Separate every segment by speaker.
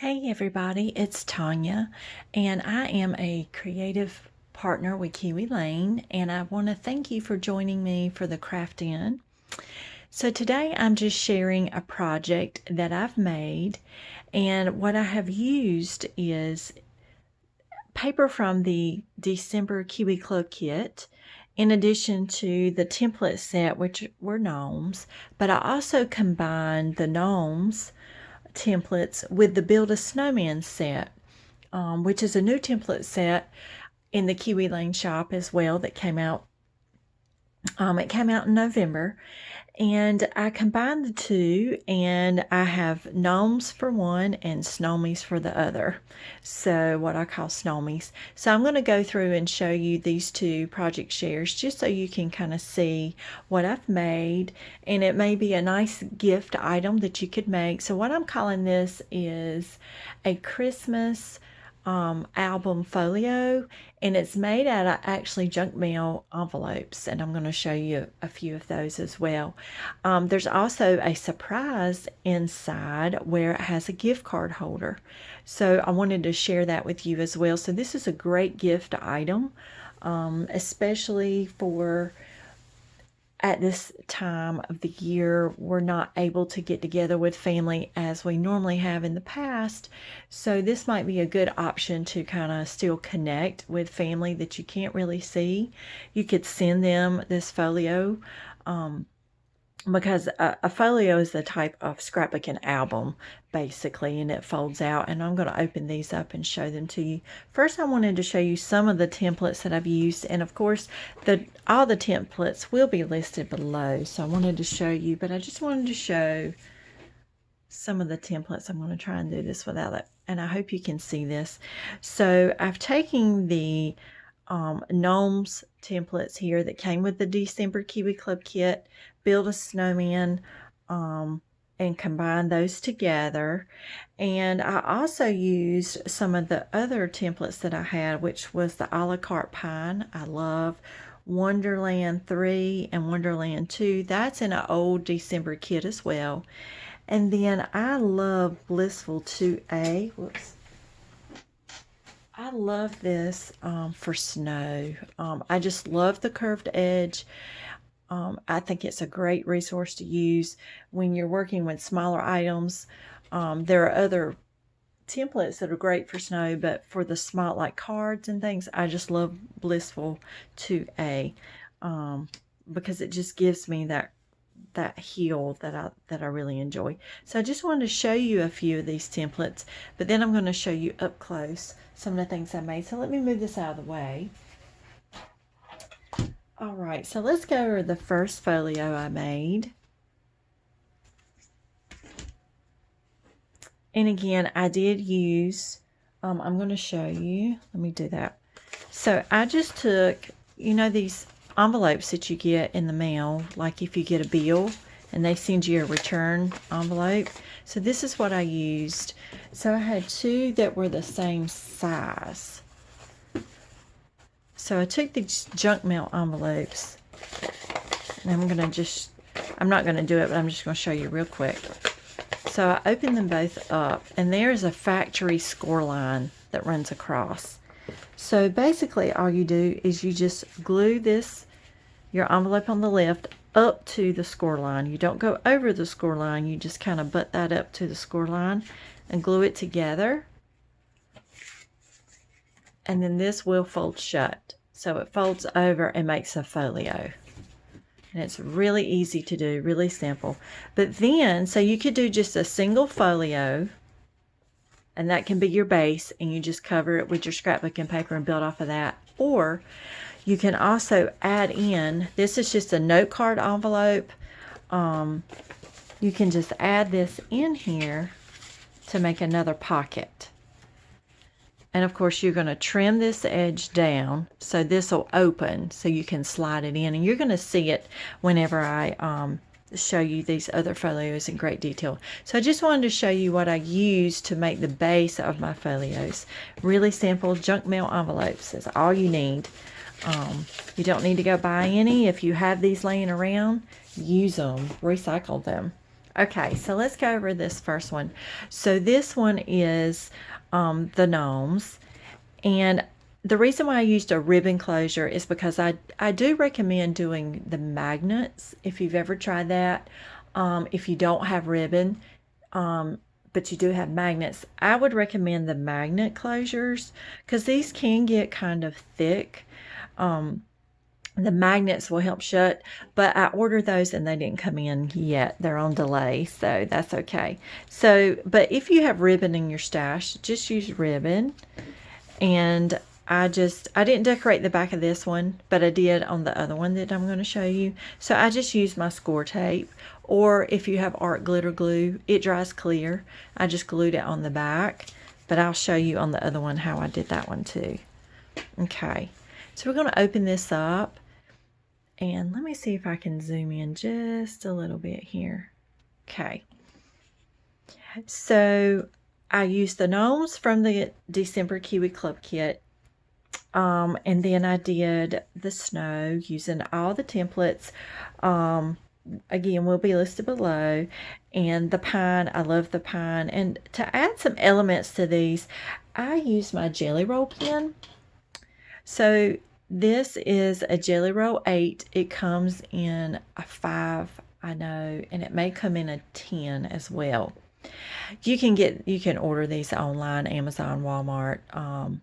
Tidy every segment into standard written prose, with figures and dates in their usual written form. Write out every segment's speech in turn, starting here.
Speaker 1: Hey everybody, it's Tanya, and I am a creative partner with Kiwi Lane, and I want to thank you for joining me for the Craft In. So today I'm just sharing a project that I've made, and what I have used is paper from the December Kiwi Club kit, in addition to the template set, which were gnomes, but I also combined the gnomes templates with the Build-a-Snowman set, which is a new template set in the Kiwi Lane shop as well that came out. It came out in November, and I combined the two, and I have gnomes for one and Snomies for the other. So what I call Snomies. So I'm going to go through and show you these two project shares just so you can kind of see what I've made, and it may be a nice gift item that you could make. So what I'm calling this is a Christmas album folio, and it's made out of actually junk mail envelopes, and I'm going to show you a few of those as well. There's also a surprise inside where it has a gift card holder, so I wanted to share that with you as well. So this is a great gift item, especially for at this time of the year. We're not able to get together with family as we normally have in the past, so this might be a good option to kind of still connect with family that you can't really see. You could send them this folio, because a folio is the type of scrapbooking album basically, and it folds out, and I'm going to open these up and show them to you. First, I wanted to show you some of the templates that I've used, and of course all the templates will be listed below, so I wanted to show you, but I just wanted to show some of the templates. I'm going to try and do this without it, and I hope you can see this. So I've taken the Gnomes templates here that came with the December Kiwi Club kit, Build-a-Snowman, and combine those together. And I also used some of the other templates that I had, which was the a la carte pine. I love Wonderland 3 and Wonderland 2. That's in an old December kit as well. And then I love Blissful 2A. Whoops. I love this for snow. I just love the curved edge. I think it's a great resource to use when you're working with smaller items. There are other templates that are great for snow, but for the small, like cards and things, I just love Blissful 2A, because it just gives me that heel that I really enjoy. So I just wanted to show you a few of these templates, but then I'm going to show you up close some of the things I made. So let me move this out of the way. All right, so let's go over the first folio I made. And again, I did use, I'm going to show you, let me do that. So I just took, you know, these envelopes that you get in the mail, like if you get a bill and they send you a return envelope. So this is what I used. So I had two that were the same size. So I took these junk mail envelopes, and I'm not going to do it, but I'm just going to show you real quick. So I opened them both up, and there's a factory score line that runs across. So basically all you do is you just glue your envelope on the left up to the score line. You don't go over the score line, you just kind of butt that up to the score line and glue it together. And then this will fold shut. So it folds over and makes a folio. And it's really easy to do, really simple. But then, so you could do just a single folio, and that can be your base, and you just cover it with your scrapbooking paper and build off of that. Or you can also add in, this is just a note card envelope. You can just add this in here to make another pocket. And of course you're going to trim this edge down so this will open so you can slide it in, and you're going to see it whenever I show you these other folios in great detail. So I just wanted to show you what I used to make the base of my folios. Really simple junk mail envelopes is all you need. You don't need to go buy any. If you have these laying around, use them, recycle them. Okay, so let's go over this first one. So this one is the Gnomes. And the reason why I used a ribbon closure is because I do recommend doing the magnets if you've ever tried that. If you don't have ribbon, but you do have magnets, I would recommend the magnet closures because these can get kind of thick. The magnets will help shut, but I ordered those and they didn't come in yet. They're on delay, so that's okay. So, but if you have ribbon in your stash, just use ribbon. And I didn't decorate the back of this one, but I did on the other one that I'm going to show you. So I just used my score tape, or if you have art glitter glue, it dries clear. I just glued it on the back, but I'll show you on the other one how I did that one too. Okay, so we're going to open this up, and let me see if I can zoom in just a little bit here. Okay, so I used the Gnomes from the December Kiwi Club kit. And then I did the snow using all the templates. Again, will be listed below. And the pine, I love the pine. And to add some elements to these, I use my Jelly Roll pen. So this is a Jelly Roll 8. It comes in a 5, I know, and it may come in a 10 as well. You can order these online, Amazon, Walmart.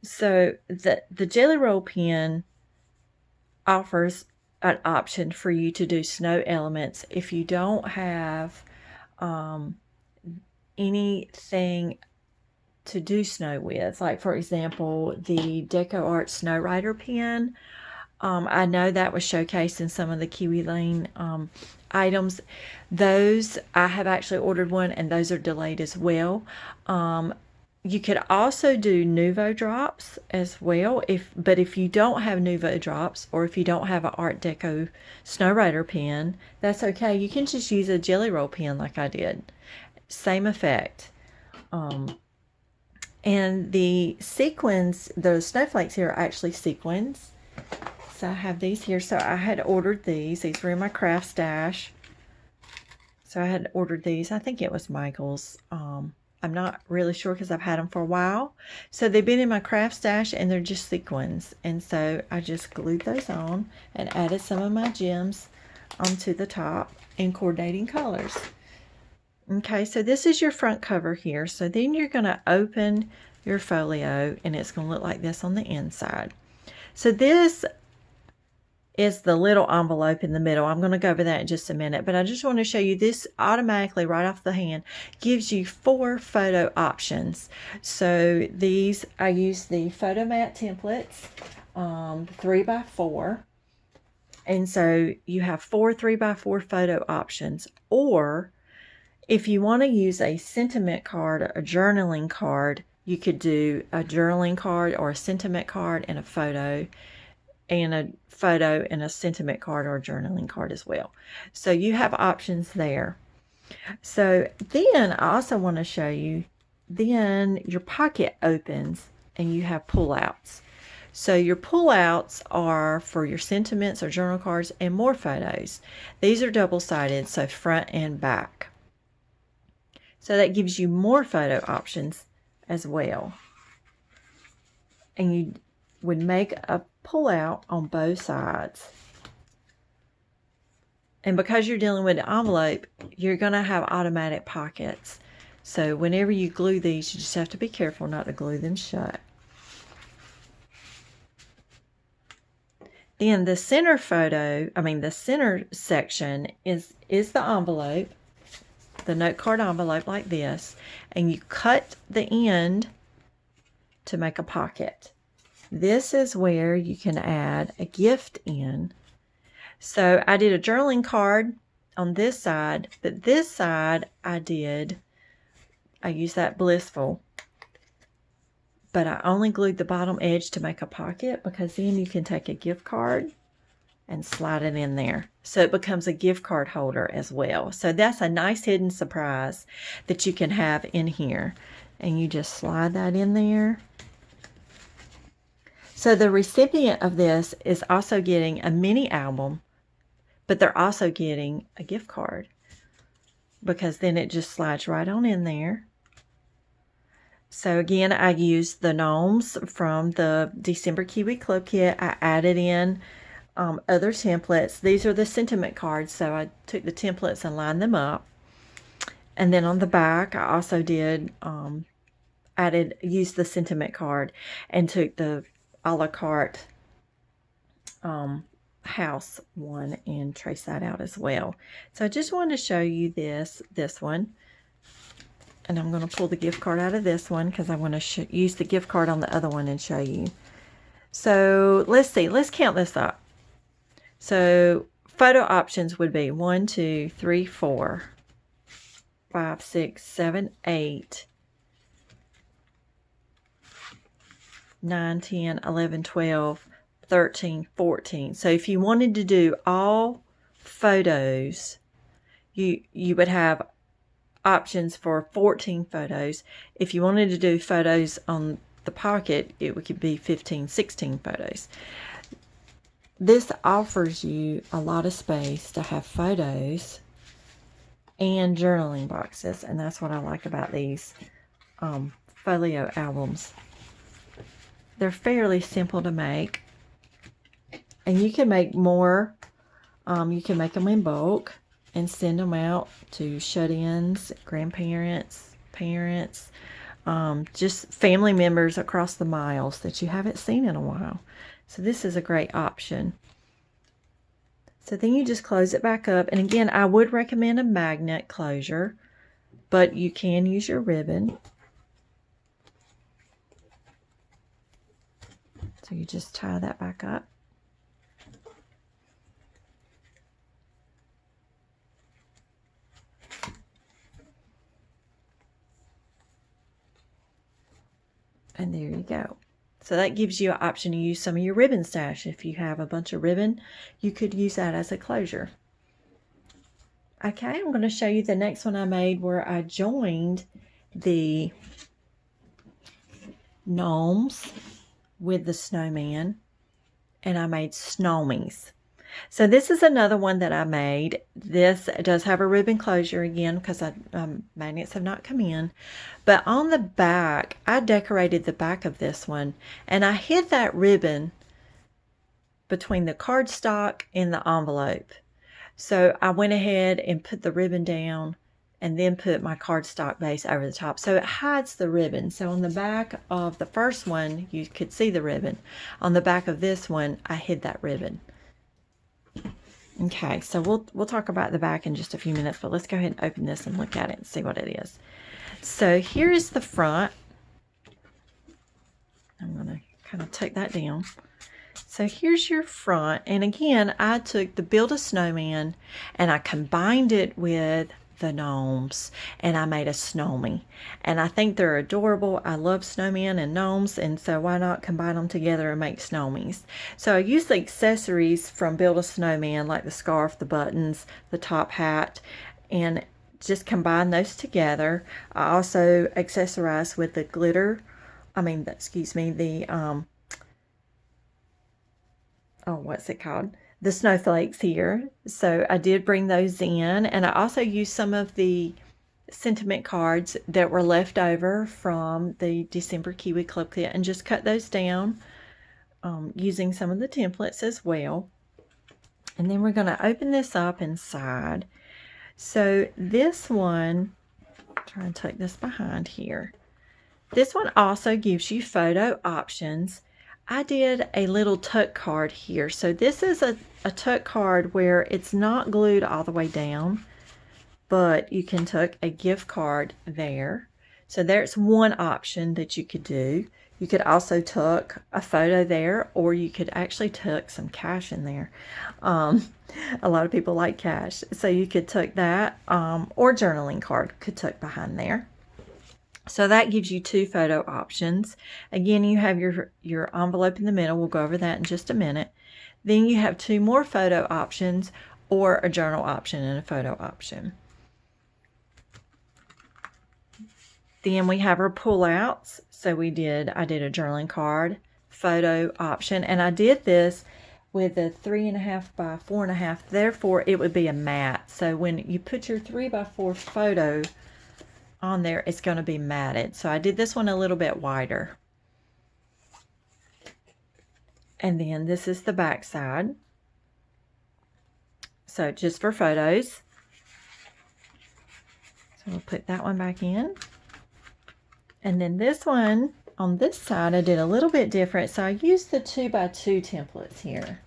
Speaker 1: So the Jelly Roll pen offers an option for you to do snow elements if you don't have anything to do snow with. Like, for example, the Deco Art Snow Rider pen. I know that was showcased in some of the Kiwi Lane items. Those, I have actually ordered one, and those are delayed as well. You could also do Nuvo drops as well, but if you don't have Nuvo drops, or if you don't have an Art Deco Snow Rider pen, that's okay. You can just use a Jelly Roll pen like I did. Same effect. And the sequins, the snowflakes here are actually sequins. So I have these here. So I had ordered these. These were in my craft stash. So I had ordered these. I think it was Michael's. I'm not really sure because I've had them for a while. So they've been in my craft stash, and they're just sequins. And so I just glued those on and added some of my gems onto the top in coordinating colors. Okay, so this is your front cover here. So then you're going to open your folio, and it's going to look like this on the inside. So this is the little envelope in the middle. I'm going to go over that in just a minute, but I just want to show you this automatically right off the hand gives you 4 photo options. So these, I use the photo mat templates, 3x4, and so you have 4 3x4 photo options. Or if you want to use a sentiment card, a journaling card, you could do a journaling card or a sentiment card and a photo and a sentiment card or a journaling card as well. So you have options there. So then I also want to show you, then your pocket opens and you have pullouts. So your pullouts are for your sentiments or journal cards and more photos. These are double-sided, so front and back. So that gives you more photo options as well. And you would make a pull out on both sides. And because you're dealing with an envelope, you're going to have automatic pockets. So whenever you glue these, you just have to be careful not to glue them shut. Then the center the center section is the envelope, the note card envelope like this, and you cut the end to make a pocket. This is where you can add a gift in. So I did a journaling card on this side, but this side I used that Blissful. But I only glued the bottom edge to make a pocket, because then you can take a gift card and slide it in there. So it becomes a gift card holder as well. So that's a nice hidden surprise that you can have in here. And you just slide that in there. So the recipient of this is also getting a mini album, but they're also getting a gift card. because then it just slides right on in there. So again, I used the Gnomes from the December Kiwi Club Kit. I added in other templates. These are the sentiment cards, so I took the templates and lined them up. And then on the back, I also did used the sentiment card and took the a la carte house one and trace that out as well. So I just wanted to show you this one. And I'm going to pull the gift card out of this one because I want to use the gift card on the other one and show you. So let's see. Let's count this up. So photo options would be 1, 2, 3, 4, 5, 6, 7, 8, 9, 10, 11, 12, 13, 14. So if you wanted to do all photos, you would have options for 14 photos. If you wanted to do photos on the pocket, it could be 15, 16 photos. This offers you a lot of space to have photos and journaling boxes, and that's what I like about these folio albums. They're fairly simple to make, and you can make more. You can make them in bulk and send them out to shut-ins, grandparents, parents, just family members across the miles that you haven't seen in a while. So this is a great option. So then you just close it back up. And again, I would recommend a magnet closure, but you can use your ribbon. So you just tie that back up. And there you go. So that gives you an option to use some of your ribbon stash. If you have a bunch of ribbon, you could use that as a closure. Okay, I'm going to show you the next one I made where I joined the gnomes with the snowman, and I made Snomies. So this is another one that I made. This does have a ribbon closure again because magnets have not come in. But on the back, I decorated the back of this one, and I hid that ribbon between the cardstock and the envelope. So I went ahead and put the ribbon down and then put my cardstock base over the top. So it hides the ribbon. So on the back of the first one, you could see the ribbon. On the back of this one, I hid that ribbon. Okay, so we'll talk about the back in just a few minutes, but let's go ahead and open this and look at it and see what it is. So here is the front. I'm going to kind of take that down. So here's your front, and again, I took the Build-a-Snowman and I combined it with the gnomes, and I made a Snomie, and I think they're adorable. I love snowmen and gnomes, and so why not combine them together and make Snomies? So I used the accessories from Build-a-Snowman, like the scarf, the buttons, the top hat, and just combine those together. I also accessorized with the glitter, what's it called? The snowflakes here. So I did bring those in, and I also used some of the sentiment cards that were left over from the December Kiwi Club Kit and just cut those down using some of the templates as well. And then we're going to open this up inside. So this one, try and take this behind here. This one also gives you photo options. I did a little tuck card here. So this is a tuck card where it's not glued all the way down, but you can tuck a gift card there. So there's one option that you could do. You could also tuck a photo there, or you could actually tuck some cash in there. A lot of people like cash. So you could tuck that, or journaling card could tuck behind there. So that gives you two photo options. Again, you have your envelope in the middle. We'll go over that in just a minute. Then you have two more photo options, or a journal option and a photo option. Then we have our pullouts. So I did a journaling card, photo option, and I did this with a 3.5 by 4.5. Therefore, it would be a matte. So when you put your 3x4 photo on there, it's going to be matted. So I did this one a little bit wider. And then this is the back side. So just for photos. So we'll put that one back in. And then this one, on this side, I did a little bit different. So I used the 2x2 templates here.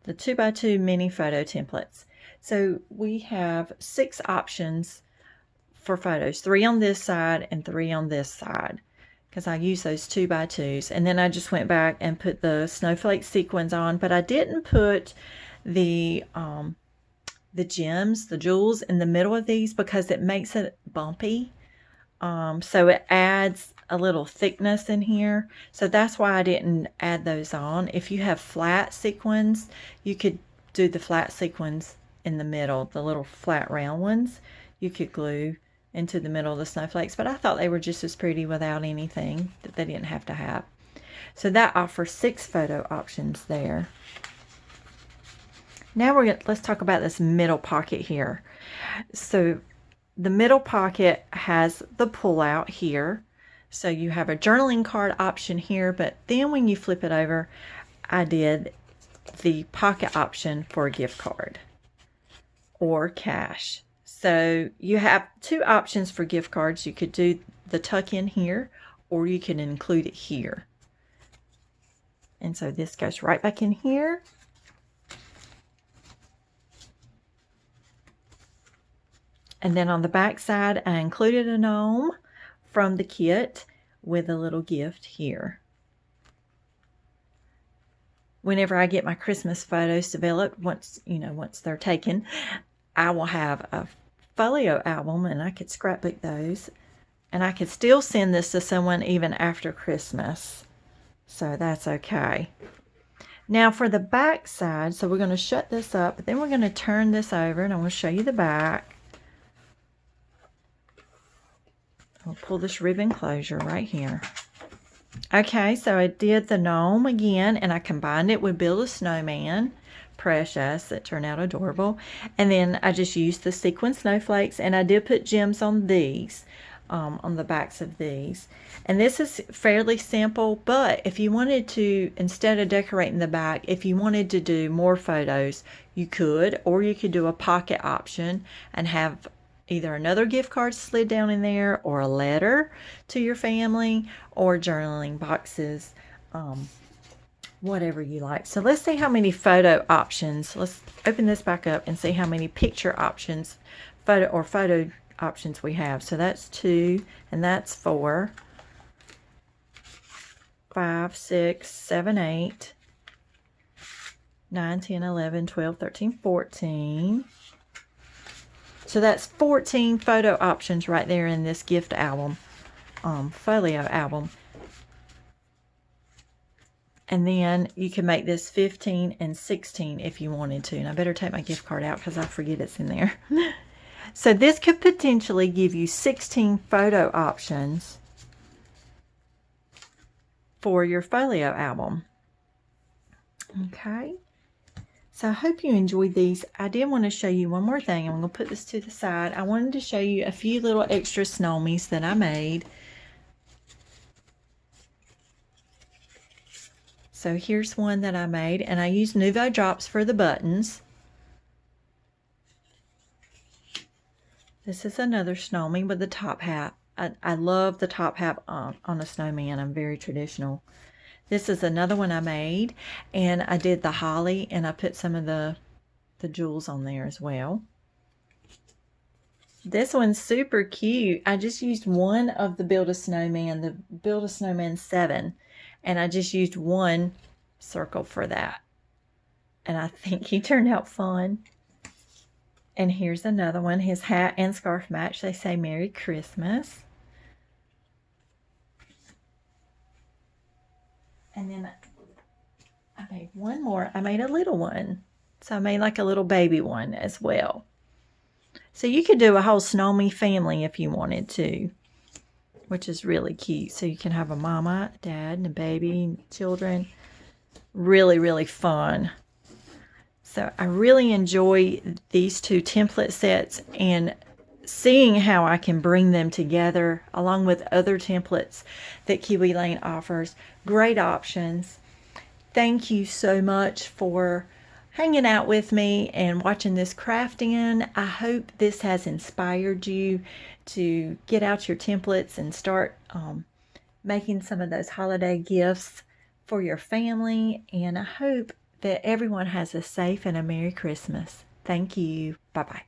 Speaker 1: The 2x2 mini photo templates. So we have 6 options for photos. 3 on this side and 3 on this side. Because I use those 2x2s. And then I just went back and put the snowflake sequins on. But I didn't put the gems, the jewels in the middle of these because it makes it bumpy. So it adds a little thickness in here. So that's why I didn't add those on. If you have flat sequins, you could do the flat sequins in the middle, the little flat round ones. You could glue into the middle of the snowflakes, but I thought they were just as pretty without anything that they didn't have to have. So that offers 6 photo options there. Now let's talk about this middle pocket here. So the middle pocket has the pull out here. So you have a journaling card option here, but then when you flip it over, I did the pocket option for a gift card or cash. So you have 2 options for gift cards. You could do the tuck in here, or you can include it here. And so this goes right back in here. And then on the back side, I included a gnome from the kit with a little gift here. Whenever I get my Christmas photos developed, once they're taken, I will have a folio album and I could scrapbook those. And I could still send this to someone even after Christmas. So that's okay. Now for the back side, so we're going to shut this up, but then we're going to turn this over and I'm going to show you the back. I'll pull this ribbon closure right here. Okay, so I did the gnome again, and I combined it with Build-a-Snowman. Precious, that turned out adorable. And then I just used the sequin snowflakes, and I did put gems on these, on the backs of these. And this is fairly simple, but if you wanted to, instead of decorating the back, if you wanted to do more photos, you could, or you could do a pocket option and have either another gift card slid down in there, or a letter to your family, or journaling boxes, whatever you like. So let's see how many photo options. Let's open this back up and see how many picture options, photo options we have. So that's 2, and that's 4, 5, 6, 7, 8, 9, 10, 11, 12, 13, 14. So that's 14 photo options right there in this gift album, folio album. And then you can make this 15 and 16 if you wanted to. And I better take my gift card out because I forget it's in there. So this could potentially give you 16 photo options for your folio album. Okay. So I hope you enjoyed these. I did want to show you one more thing. I'm going to put this to the side. I wanted to show you a few little extra Snomies that I made. So here's one that I made, and I used Nouveau drops for the buttons. This is another Snomie with the top hat. I love the top hat on a snowman. I'm very traditional. This is another one I made, and I did the holly, and I put some of the jewels on there as well. This one's super cute. I just used one of the Build-a-Snowman, the Build-a-Snowman 7, and I just used one circle for that. And I think he turned out fun. And here's another one. His hat and scarf match. They say Merry Christmas. And then I made one more. I made a little one. So I made like a little baby one as well. So you could do a whole Snomie family if you wanted to, which is really cute. So you can have a mama, dad, and a baby, and children. really, really fun. So I really enjoy these two template sets and seeing how I can bring them together along with other templates that Kiwi Lane offers. Great options. Thank you so much for hanging out with me and watching this crafting. I hope this has inspired you to get out your templates and start making some of those holiday gifts for your family. And I hope that everyone has a safe and a Merry Christmas. Thank you. Bye-bye.